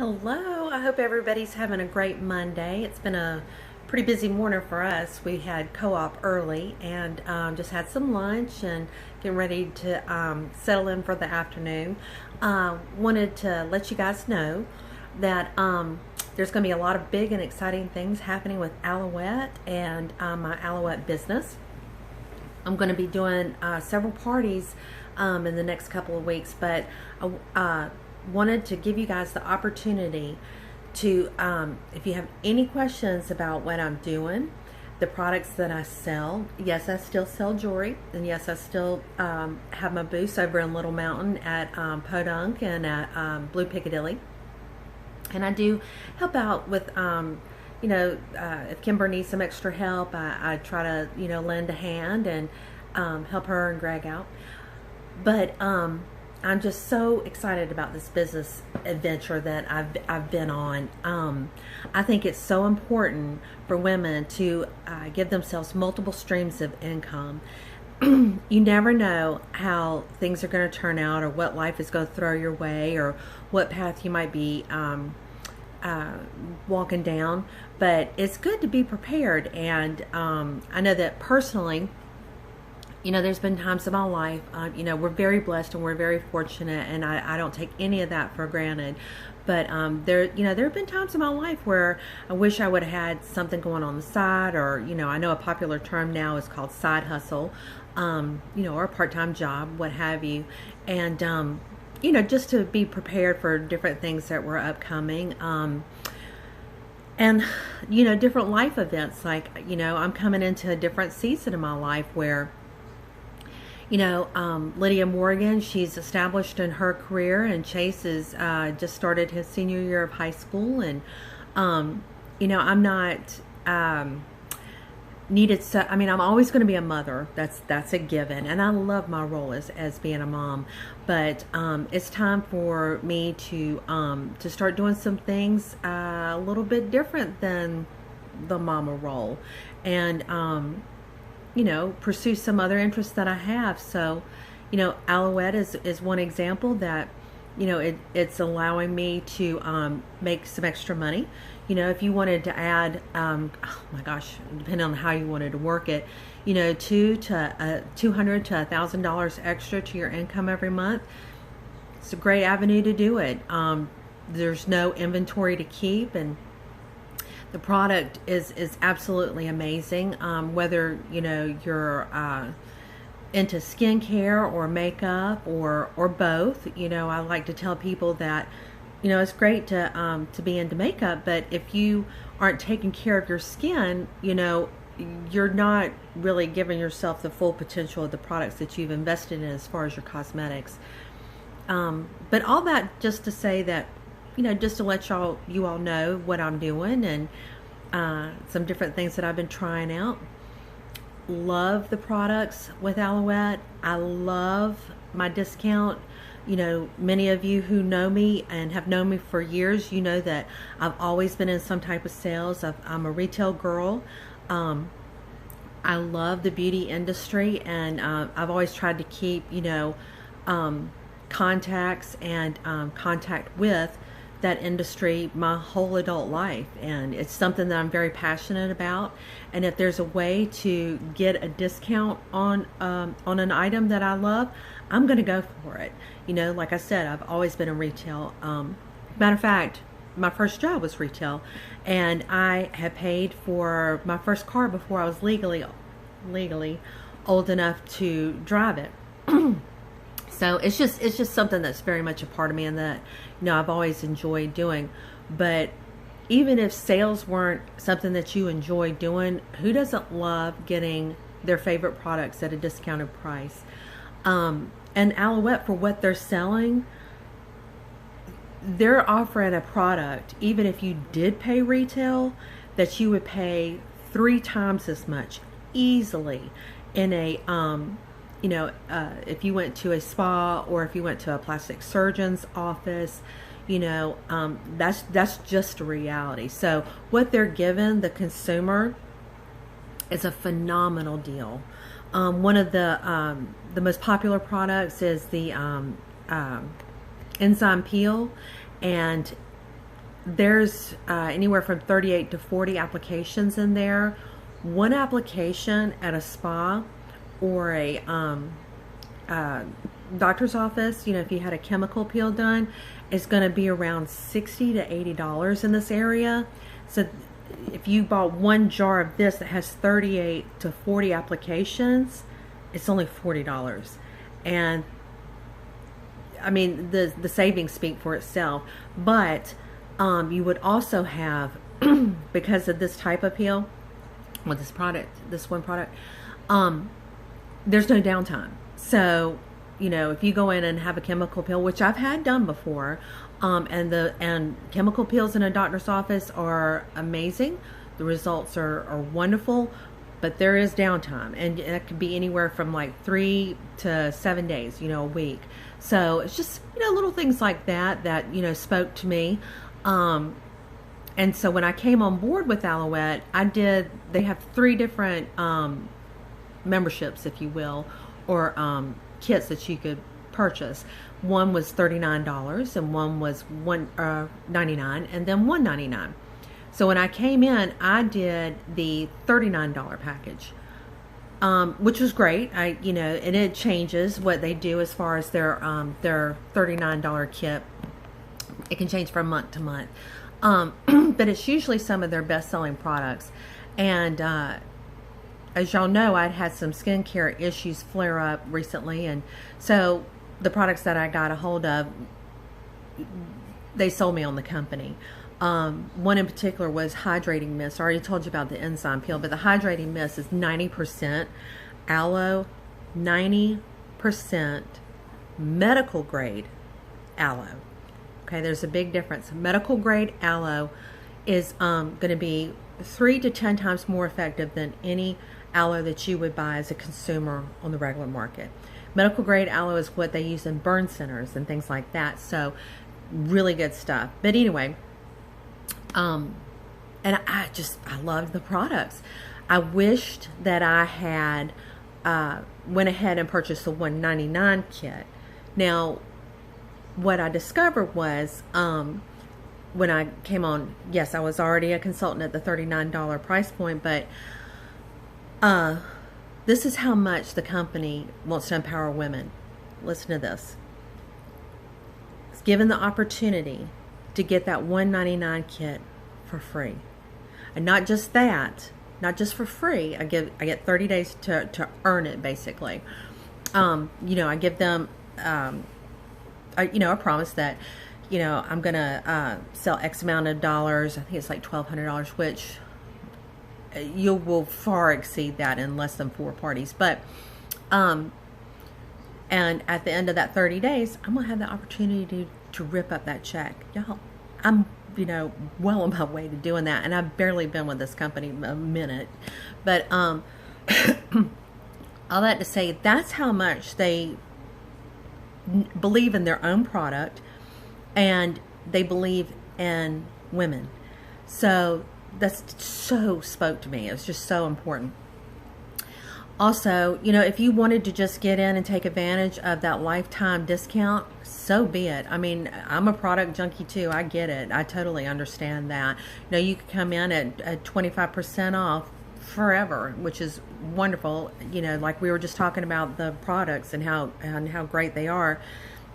Hello, I hope everybody's having a great Monday. It's been a pretty busy morning for us. We had co-op early and just had some lunch and getting ready to settle in for the afternoon. Wanted to let you guys know that there's going to be a lot of big and exciting things happening with Aloette and my Aloette business. I'm going to be doing several parties in the next couple of weeks, but wanted to give you guys the opportunity to, if you have any questions about what I'm doing, the products that I sell. Yes, I still sell jewelry, and yes, I still have my booths over in Little Mountain at Podunk and at Blue Piccadilly. And I do help out with, if Kimber needs some extra help, I try to, lend a hand and help her and Greg out. But I'm just so excited about this business adventure that I've been on. I think it's so important for women to give themselves multiple streams of income. You never know how things are going to turn out, or what life is going to throw your way, or what path you might be walking down. But it's good to be prepared. And I know that personally, there's been times in my life, we're very blessed and we're very fortunate, and I don't take any of that for granted. But there have been times in my life where I wish I would have had something going on the side, or, I know a popular term now is called side hustle, or a part-time job, what have you. And, just to be prepared for different things that were upcoming. And, different life events, like, I'm coming into a different season in my life where, Lydia Morgan, she's established in her career, and Chase has just started his senior year of high school, and I'm not needed. So I'm always going to be a mother. That's a given, and I love my role as being a mom. But it's time for me to start doing some things a little bit different than the mama role, and pursue some other interests that I have. So, Aloette is one example that, it's allowing me to make some extra money. If you wanted to add, oh my gosh, depending on how you wanted to work it, $200 to $1,000 extra to your income every month, it's a great avenue to do it. There's no inventory to keep, and the product is absolutely amazing. Whether you're into skincare or makeup or both, I like to tell people that it's great to be into makeup, but if you aren't taking care of your skin, you're not really giving yourself the full potential of the products that you've invested in as far as your cosmetics. But all that just to say that, just to let you all know what I'm doing, and some different things that I've been trying out. Love the products with Aloette. I love my discount. Many of you who know me and have known me for years, that I've always been in some type of sales. I'm a retail girl. I love the beauty industry, and I've always tried to keep, contacts and contact with that industry my whole adult life, and it's something that I'm very passionate about. And if there's a way to get a discount on an item that I love, I'm going to go for it. Like I said, I've always been in retail. Matter of fact, my first job was retail, and I had paid for my first car before I was legally old enough to drive it. So it's just something that's very much a part of me, and that I've always enjoyed doing. But even if sales weren't something that you enjoy doing, who doesn't love getting their favorite products at a discounted price? And Aloette, for what they're selling, they're offering a product, even if you did pay retail, that you would pay 3 times as much easily in a if you went to a spa, or if you went to a plastic surgeon's office, that's just a reality. So what they're giving the consumer is a phenomenal deal. One of the most popular products is the enzyme peel, and there's anywhere from 38 to 40 applications in there. One application at a spa or a doctor's office, if you had a chemical peel done, is going to be around $60 to $80 in this area. So if you bought one jar of this that has 38 to 40 applications, it's only $40. And I mean, the savings speak for itself. But you would also have, because of this type of peel, with this one product, there's no downtime. So, if you go in and have a chemical peel, which I've had done before, and chemical peels in a doctor's office are amazing. The results are wonderful, but there is downtime, and it could be anywhere from like 3 to 7 days, a week. So it's just, little things like that, spoke to me. And so when I came on board with Aloette, they have 3 different memberships, if you will, or kits that you could purchase. One was $39 and one was $99 and then $199. So when I came in, I did the $39 package, which was great. And it changes what they do as far as their $39 kit. It can change from month to month. But it's usually some of their best-selling products. And as y'all know, I'd had some skincare issues flare up recently, and so the products that I got a hold of, they sold me on the company. One in particular was hydrating mist. I already told you about the enzyme peel, but the hydrating mist is 90% aloe, 90% medical grade aloe. Okay, there's a big difference. Medical grade aloe is going to be 3 to 10 times more effective than any aloe that you would buy as a consumer on the regular market. Medical grade aloe is what they use in burn centers and things like that. So really good stuff. But anyway, and I loved the products. I wished that I had went ahead and purchased the $199 kit. Now, what I discovered was when I came on, yes, I was already a consultant at the $39 price point, but this is how much the company wants to empower women. Listen to this. It's given the opportunity to get that $199 kit for free. And not just that, not just for free. I get 30 days to earn it, basically. I give them a promise that I'm gonna sell X amount of dollars. I think it's like $1,200, which you will far exceed that in less than 4 parties. But and at the end of that 30 days, I'm gonna have the opportunity to rip up that check. Y'all, I'm well on my way to doing that, and I've barely been with this company a minute. But all that to say, that's how much they believe in their own product, and they believe in women. So that's so spoke to me. It was just so important. Also, if you wanted to just get in and take advantage of that lifetime discount, so be it. I mean, I'm a product junkie too. I get it. I totally understand that. You could come in at 25% off forever, which is wonderful. Like we were just talking about the products and how great they are,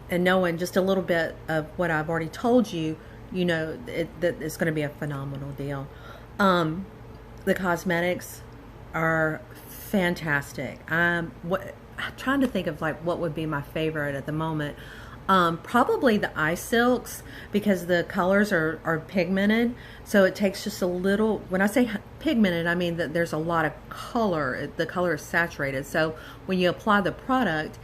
and knowing just a little bit of what I've already told you, that it's going to be a phenomenal deal. The cosmetics are fantastic. I'm trying to think of like what would be my favorite at the moment. Probably the eye silks, because the colors are pigmented, so it takes just a little. When I say pigmented, I mean that there's a lot of color. The color is saturated, so when you apply the product,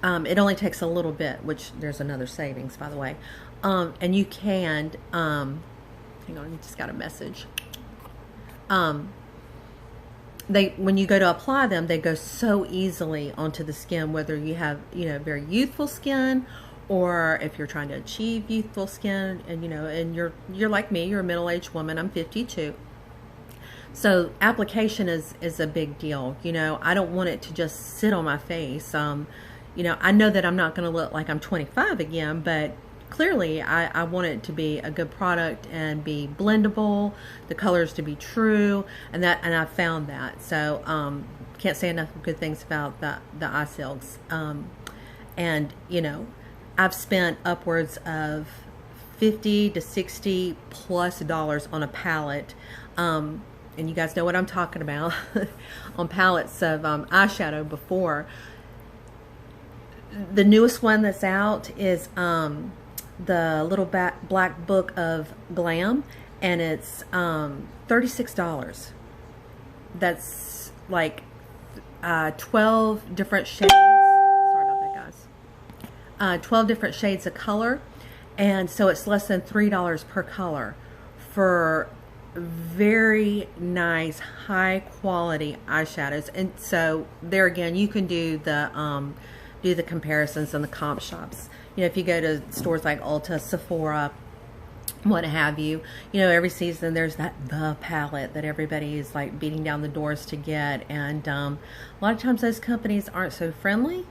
it only takes a little bit, which there's another savings, by the way. And you can hang on, you just got a message. When you go to apply them, they go so easily onto the skin, whether you have very youthful skin, or if you're trying to achieve youthful skin, and and you're like me, you're a middle-aged woman. I'm 52. So application is a big deal. I don't want it to just sit on my face. I know that I'm not going to look like I'm 25 again, but clearly I want it to be a good product and be blendable, the colors to be true, and I found that. So can't say enough good things about the eye silks. And you know, I've spent upwards of $50 to $60 plus on a palette. And you guys know what I'm talking about on palettes of eyeshadow before. The newest one that's out is the little black book of glam, and it's $36. That's like 12 different shades. Sorry about that, guys. 12 different shades of color, and so it's less than $3 per color for very nice, high quality eyeshadows. And so there again, you can do the comparisons in the comp shops. You know, if you go to stores like Ulta, Sephora, what have you, you know, every season there's the palette that everybody is like beating down the doors to get. And a lot of times those companies aren't so friendly.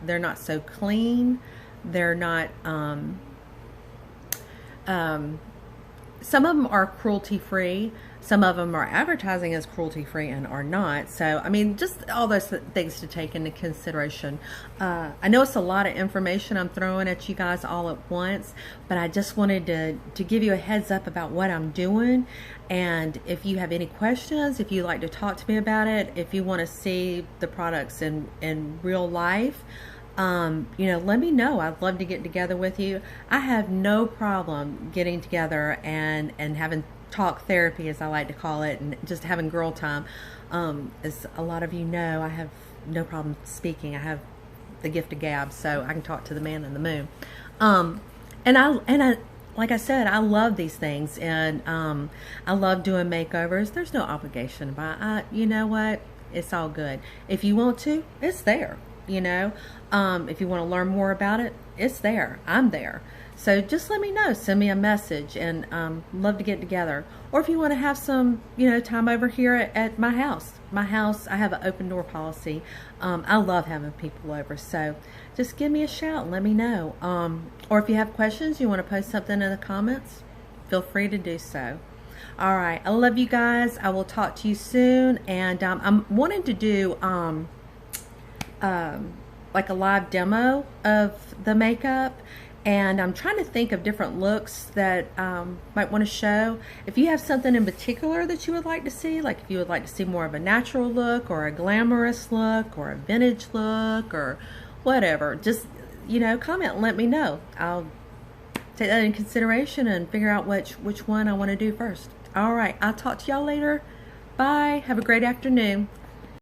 They're not so clean. They're not, some of them are cruelty-free. Some of them are advertising as cruelty-free and are not. So, I mean, just all those things to take into consideration. I know it's a lot of information I'm throwing at you guys all at once, but I just wanted to give you a heads up about what I'm doing. And if you have any questions, if you'd like to talk to me about it, if you want to see the products in real life, you know, let me know. I'd love to get together with you. I have no problem getting together and having talk therapy, as I like to call it, and just having girl time. As a lot of you know, I have no problem speaking. I have the gift of gab, so I can talk to the man in the moon. And I, like I said, I love these things, and I love doing makeovers. There's no obligation, but you know what? It's all good. If you want to, it's there. You know, if you want to learn more about it, it's there. I'm there. So just let me know. Send me a message, and love to get together. Or if you want to have some, you know, time over here at my house. My house, I have an open door policy. I love having people over. So just give me a shout and let me know. Or if you have questions, you want to post something in the comments, feel free to do so. All right. I love you guys. I will talk to you soon. And I'm wanting to do like a live demo of the makeup, and I'm trying to think of different looks that might want to show. If you have something in particular that you would like to see, like if you would like to see more of a natural look or a glamorous look or a vintage look or whatever, just, you know, comment and let me know. I'll take that in consideration and figure out which one I want to do first. All right, I'll talk to y'all later. Bye. Have a great afternoon.